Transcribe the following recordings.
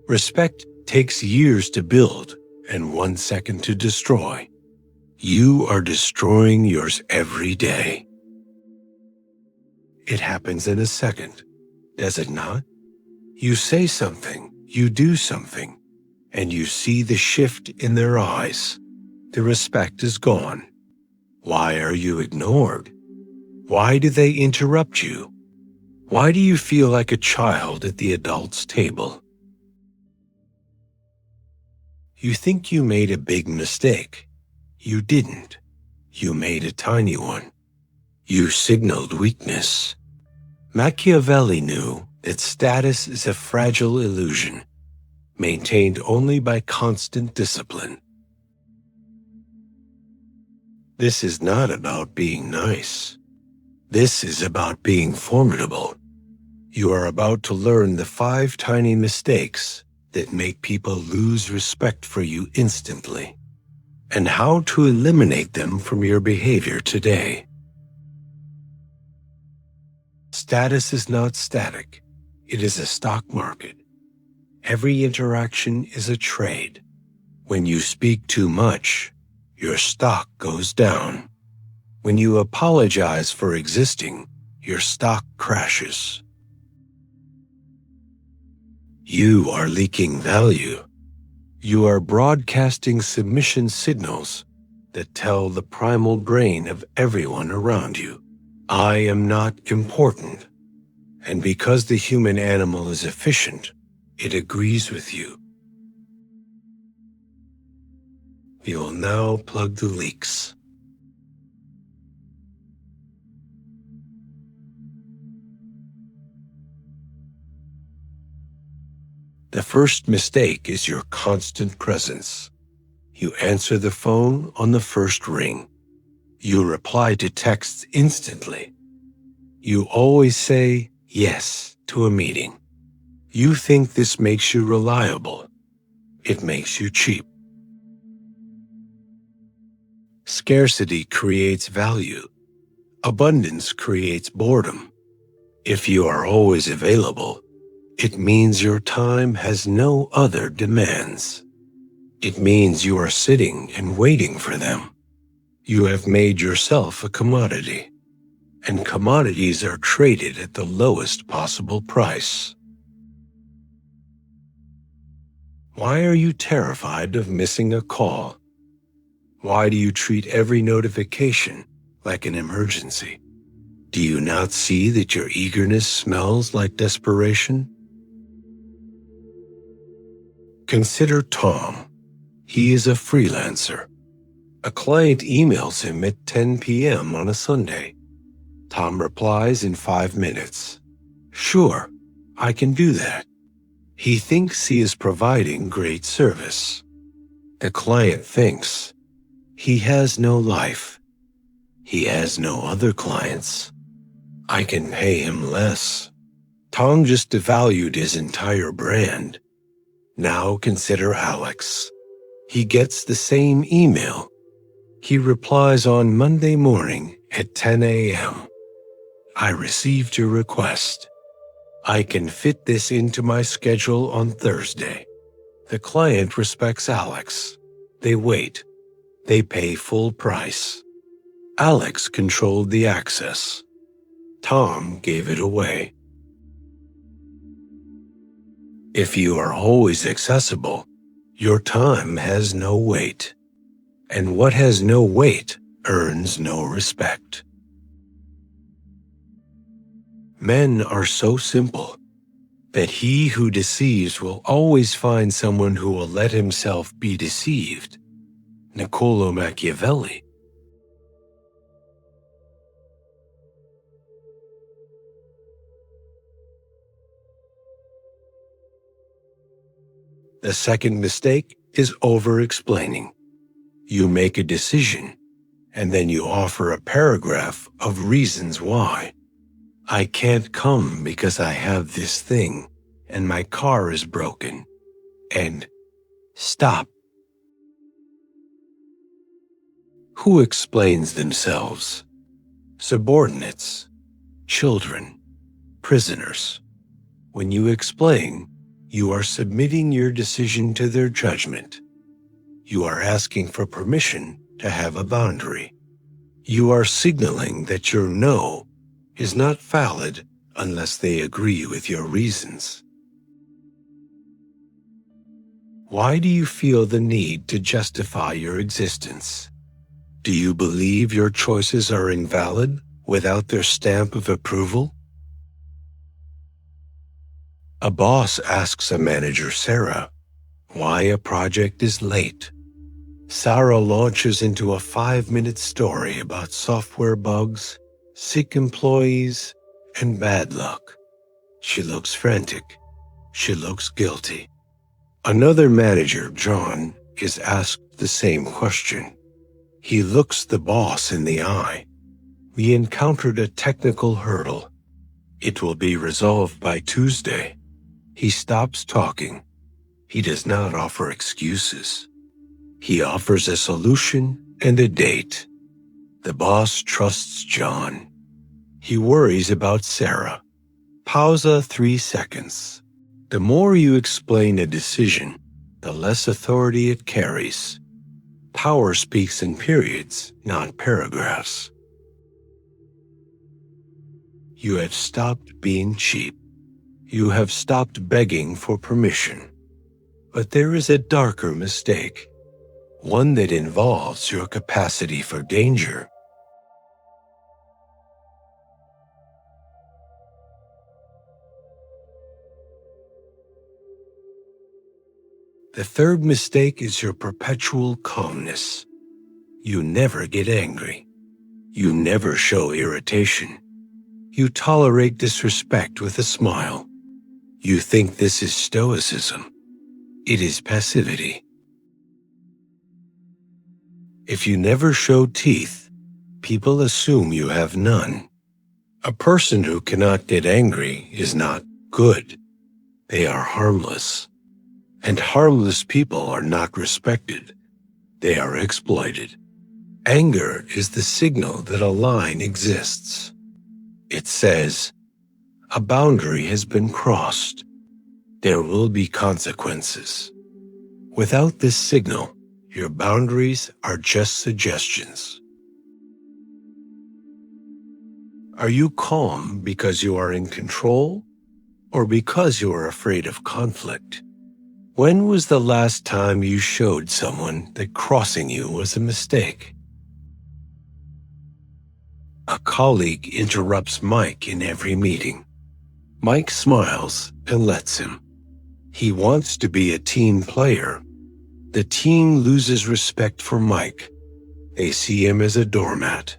Respect takes years to build and 1 second to destroy. You are destroying yours every day. It happens in a second, does it not? You say something, you do something, and you see the shift in their eyes. The respect is gone. Why are you ignored? Why do they interrupt you? Why do you feel like a child at the adult's table? You think you made a big mistake. You didn't. You made a tiny one. You signaled weakness. Machiavelli knew that status is a fragile illusion, maintained only by constant discipline. This is not about being nice. This is about being formidable. You are about to learn the 5 tiny mistakes that make people lose respect for you instantly, and how to eliminate them from your behavior today. Status is not static. It is a stock market. Every interaction is a trade. When you speak too much, your stock goes down. When you apologize for existing, your stock crashes. You are leaking value. You are broadcasting submission signals that tell the primal brain of everyone around you, I am not important. And because the human animal is efficient, it agrees with you. You will now plug the leaks. The first mistake is your constant presence. You answer the phone on the first ring. You reply to texts instantly. You always say yes to a meeting. You think this makes you reliable. It makes you cheap. Scarcity creates value. Abundance creates boredom. If you are always available, it means your time has no other demands. It means you are sitting and waiting for them. You have made yourself a commodity, and commodities are traded at the lowest possible price. Why are you terrified of missing a call? Why do you treat every notification like an emergency? Do you not see that your eagerness smells like desperation? Consider Tom. He is a freelancer. A client emails him at 10 p.m. on a Sunday. Tom replies in 5 minutes. Sure, I can do that. He thinks he is providing great service. The client thinks he has no life. He has no other clients. I can pay him less. Tom just devalued his entire brand. Now consider Alex. He gets the same email. He replies on Monday morning at 10 a.m. I received your request. I can fit this into my schedule on Thursday. The client respects Alex. They wait. They pay full price. Alex controlled the access. Tom gave it away. If you are always accessible, your time has no weight. And what has no weight earns no respect. Men are so simple that he who deceives will always find someone who will let himself be deceived. Niccolo Machiavelli. The second mistake is over-explaining. You make a decision, and then you offer a paragraph of reasons why. I can't come because I have this thing, and my car is broken. And stop. Who explains themselves? Subordinates, children, prisoners. When you explain, You are submitting your decision to their judgment. You are asking for permission to have a boundary. You are signaling that your no is not valid unless they agree with your reasons. Why do you feel the need to justify your existence? Do you believe your choices are invalid without their stamp of approval? A boss asks a manager, Sarah, why a project is late. Sarah launches into a 5-minute story about software bugs, sick employees, and bad luck. She looks frantic. She looks guilty. Another manager, John, is asked the same question. He looks the boss in the eye. We encountered a technical hurdle. It will be resolved by Tuesday. He stops talking. He does not offer excuses. He offers a solution and a date. The boss trusts John. He worries about Sarah. Pausa 3 seconds. The more you explain a decision, the less authority it carries. Power speaks in periods, not paragraphs. You have stopped being cheap. You have stopped begging for permission. But there is a darker mistake, one that involves your capacity for danger. The third mistake is your perpetual calmness. You never get angry. You never show irritation. You tolerate disrespect with a smile. You think this is stoicism. It is passivity. If you never show teeth, people assume you have none. A person who cannot get angry is not good. They are harmless. And harmless people are not respected. They are exploited. Anger is the signal that a line exists. It says, a boundary has been crossed. There will be consequences. Without this signal, your boundaries are just suggestions. Are you calm because you are in control, or because you are afraid of conflict? When was the last time you showed someone that crossing you was a mistake? A colleague interrupts Mike in every meeting. Mike smiles and lets him. He wants to be a team player. The team loses respect for Mike. They see him as a doormat.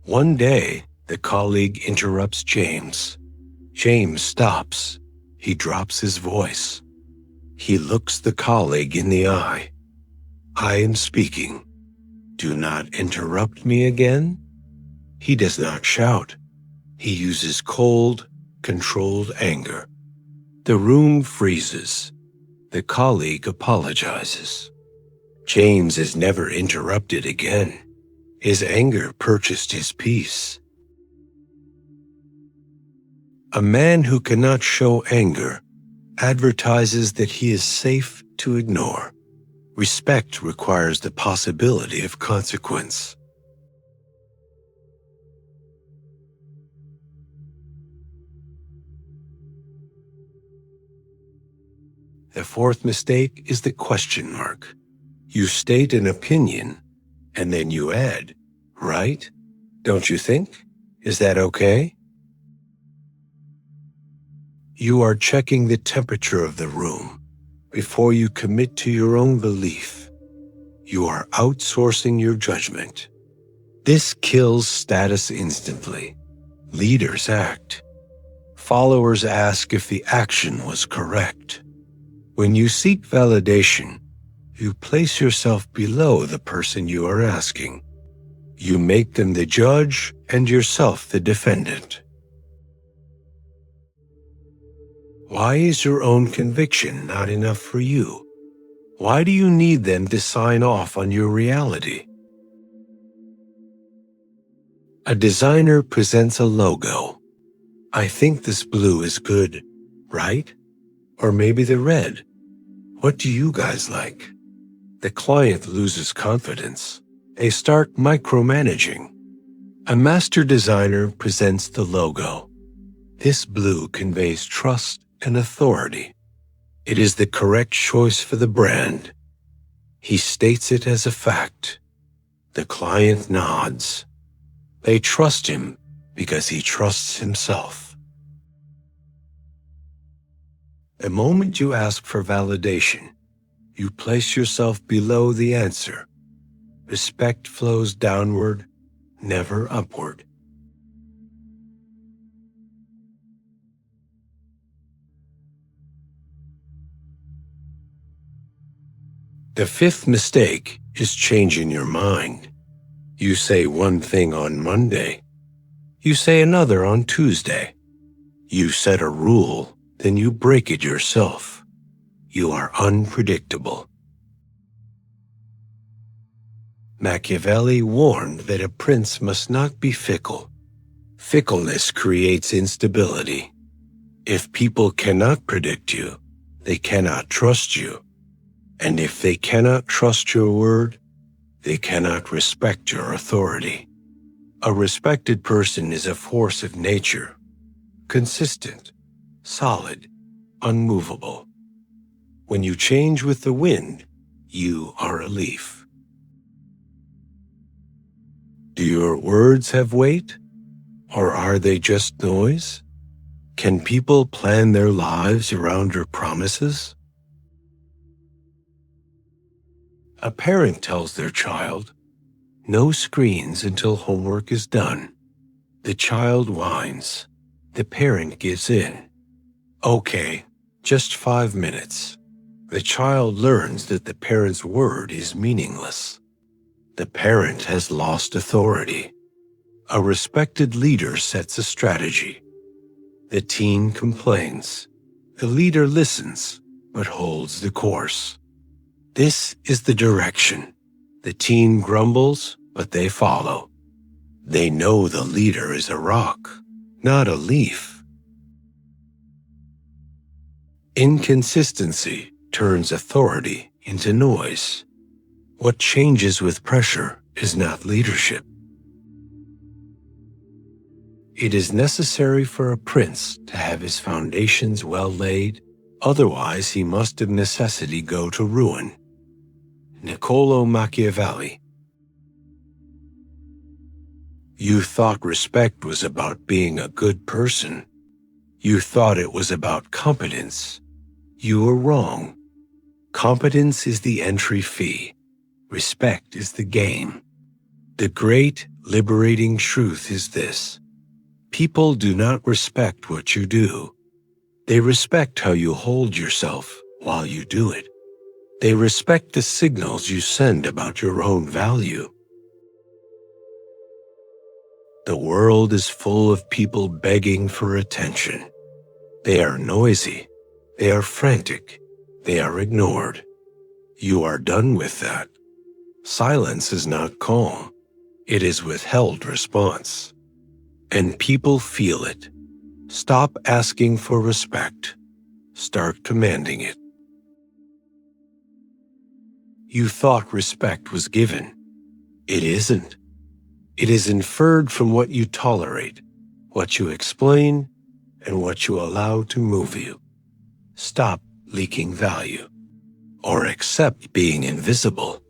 One day, the colleague interrupts James. James stops. He drops his voice. He looks the colleague in the eye. I am speaking. Do not interrupt me again. He does not shout. He uses cold, controlled anger. The room freezes. The colleague apologizes. James is never interrupted again. His anger purchased his peace. A man who cannot show anger advertises that he is safe to ignore. Respect requires the possibility of consequence. The fourth mistake is the question mark. You state an opinion, and then you add, right? Don't you think? Is that okay? You are checking the temperature of the room before you commit to your own belief. You are outsourcing your judgment. This kills status instantly. Leaders act. Followers ask if the action was correct. When you seek validation, you place yourself below the person you are asking. You make them the judge and yourself the defendant. Why is your own conviction not enough for you? Why do you need them to sign off on your reality? A designer presents a logo. I think this blue is good, right? Or maybe the red. What do you guys like? The client loses confidence. They start micromanaging. A master designer presents the logo. This blue conveys trust and authority. It is the correct choice for the brand. He states it as a fact. The client nods. They trust him because he trusts himself. The moment you ask for validation, you place yourself below the answer. Respect flows downward, never upward. The fifth mistake is changing your mind. You say one thing on Monday. You say another on Tuesday. You set a rule, then you break it yourself. You are unpredictable. Machiavelli warned that a prince must not be fickle. Fickleness creates instability. If people cannot predict you, they cannot trust you. And if they cannot trust your word, they cannot respect your authority. A respected person is a force of nature, consistent, solid, unmovable. When you change with the wind, you are a leaf. Do your words have weight, or are they just noise? Can people plan their lives around your promises? A parent tells their child, "No screens until homework is done." The child whines. The parent gives in. "Okay, just 5 minutes." The child learns that the parent's word is meaningless. The parent has lost authority. A respected leader sets a strategy. The teen complains. The leader listens, but holds the course. This is the direction. The teen grumbles, but they follow. They know the leader is a rock, not a leaf. Inconsistency turns authority into noise. What changes with pressure is not leadership. It is necessary for a prince to have his foundations well laid, otherwise he must of necessity go to ruin. Niccolo Machiavelli. You thought respect was about being a good person. You thought it was about competence. You were wrong. Competence is the entry fee. Respect is the game. The great, liberating truth is this. People do not respect what you do. They respect how you hold yourself while you do it. They respect the signals you send about your own value. The world is full of people begging for attention. They are noisy. They are frantic. They are ignored. You are done with that. Silence is not calm. It is withheld response. And people feel it. Stop asking for respect. Start commanding it. You thought respect was given. It isn't. It is inferred from what you tolerate, what you explain, and what you allow to move you. Stop leaking value, or accept being invisible.